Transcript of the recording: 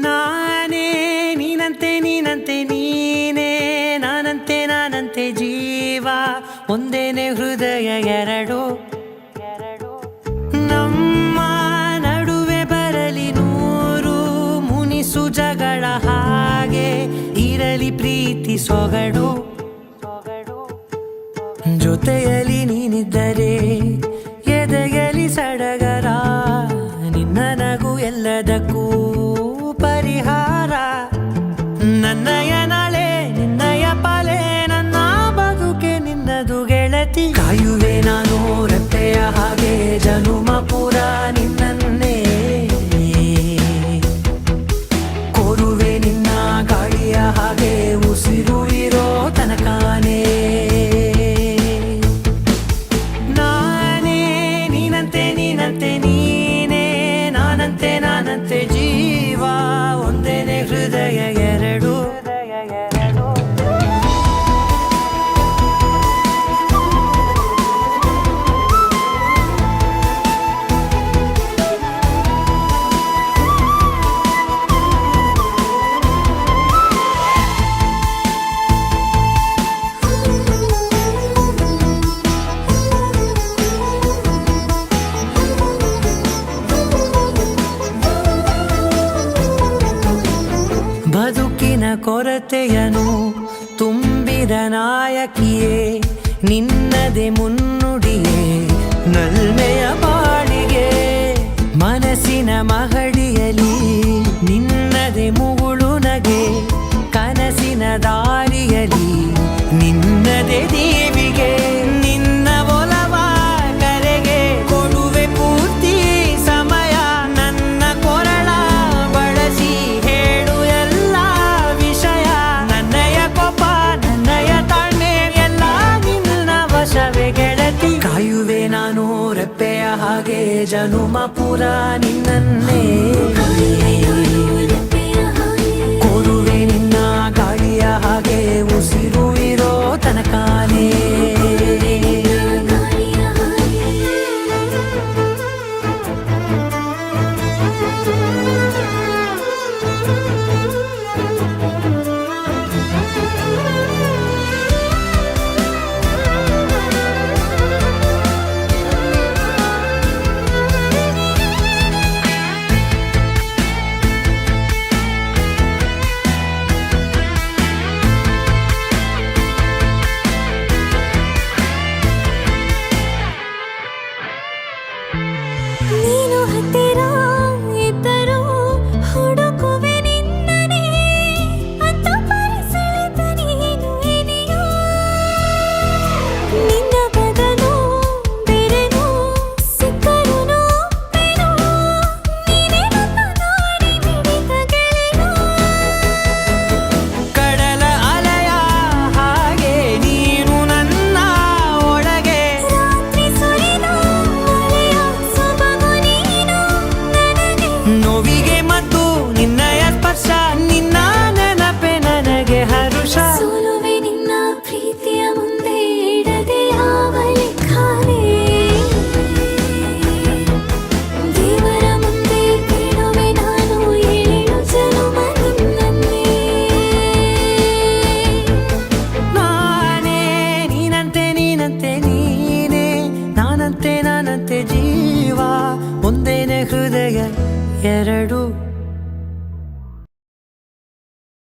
ನಾನೇ ನೀನಂತೆ ನೀನಂತೆ ನೀನೇ ನಾನಂತೆ ನಾನಂತೆ ಜೀವ ಒಂದೇನೆ ಹೃದಯ ಎರಡು ನಮ್ಮ ನಡುವೆ ಬರಲಿ ನೂರು ಮುನಿಸು ಜಗಳ ಹಾಗೆ ಇರಲಿ ಪ್ರೀತಿ ಸೊಗಡು ಜೊತೆಯಲ್ಲಿ ನೀನಿದ್ದರೆ ಎದೆಯಲಿ ಸಡಗರ ನಿನ್ನ ನಗು ಎಲ್ಲದಕ್ಕೂ ಪರಿಹಾರ ನನ್ನಯ ನಾಳೆ ನಿನ್ನಯ ಪಾಲೆ ನನ್ನ ಬದುಕೆ ನಿನ್ನದು ಗೆಳತಿ ಕಾಯುವೆ ನಾನು ರೆಪ್ಪೆಯ ಹಾಗೆ ಜನುಮ ಪೂರ ನಿನ್ನನ್ನೇ ಕೋರುವೆ ನಿನ್ನ ಗಾಳಿಯ ಹಾಗೆ ಉಸಿರು ಇರೋ ತನಕಾನೇ ನಾನೇ ನೀನಂತೆ ನೀನಂತೆ ನೀನೇ ನಾನಂತೆ ನಾನಂತೆ ಜೀವ ಒಂದೇನೆ ಹೃದಯ ಎರಡು ಬದುಕಿನ ಕೊರತೆಯನು ತುಂಬಿದ ನಾಯಕಿಯೇ ನಿನ್ನದೆ ಮುನ್ನುಡಿಯೇ ನಲ್ಮೆಯ ಬಾಳಿಗೆ ಮನಸ್ಸಿನ ಮಹಡಿಯಲಿ ನಿನ್ನದೆ ಮುಗುಳು ನಗೆ ಕನಸಿನ ದಾರಿಯಲಿ ನಿನ್ನದೆ ದೇವಿಗೆ ನಿನ್ನ ಒಲವ ಕರೆಗೆ ಕೊಡುವೆ ಪೂರ್ತಿ ಸಮಯ ನನ್ನ ಕೊರಳ ಬಳಸಿ ಹೇಳು ಎಲ್ಲ ವಿಷಯ ನನ್ನಯ ಕೋಪ ನನ್ನಯ ತಾಳ್ಮೆ ಎಲ್ಲ ನಿನ್ನ ವಶವೇ ಗೆಳತಿ ಕಾಯುವೆ ನಾನು ರೆಪ್ಪೆಯ ಹಾಗೆ ಜನುಮ ಪುರ ನಿನ್ನನ್ನೇ ಕೋರುವೆ ನಿನ್ನ ಗಾಳಿಯ ಹಾಗೆ ಉಸಿರು ಇರೋ ತನಕಾನೇ ನೀನು ಹತ್ತಿರ ಇದ್ದರೂ ಹುಡುಕುವೆ ನಿನ್ನನೇ ಅಂತ ಪರಿಸೆಳೆದ ನೀನು ಇದೆಯೋ ನಿನ್ನ ಬದಲು ಬೇರೆನೋ ಸಿಕ್ಕರೂ ನೋವೆನೋ ನೀನೇ ನನ್ನ ನಾಡಿ ಮಿಡಿದ ಗೆಳೆಯೋ ಕಡಲ ಅಲೆಯ ಹಾಗೆ ನೀನು ನನ್ನ ಒಳಗೆ ರಾತ್ರಿ ಸುರಿದ ಮಳೆಯ ಸೊಬಗು ನೀನು ನನಗೆ ನೋವಿಗೆ ಮತ್ತು ನಿನ್ನಯ ಸ್ಪರ್ಶ ನಿನ್ನ ನೆನಪೆ ನನಗೆ ಹರುಷ ಸೋಲುವೆ ನಿನ್ನ ಪ್ರೀತಿಯ ಮುಂದೆ ಇಡದೆ ಯಾವ ಲೆಕ್ಕನೇ ದೇವರ ಮುಂದೆ ಬೇಡುವೆ ನಾನು ಏಳು ಜನುಮ ನಿನ್ನನ್ನೇ ನಾನೇ ನೀನಂತೆ ನೀನಂತೆ ನೀನೇ ನಾನಂತೆ ನಾನಂತೆ ಜೀವ ಒಂದೇನೆ ಹೃದಯ ಎರಡು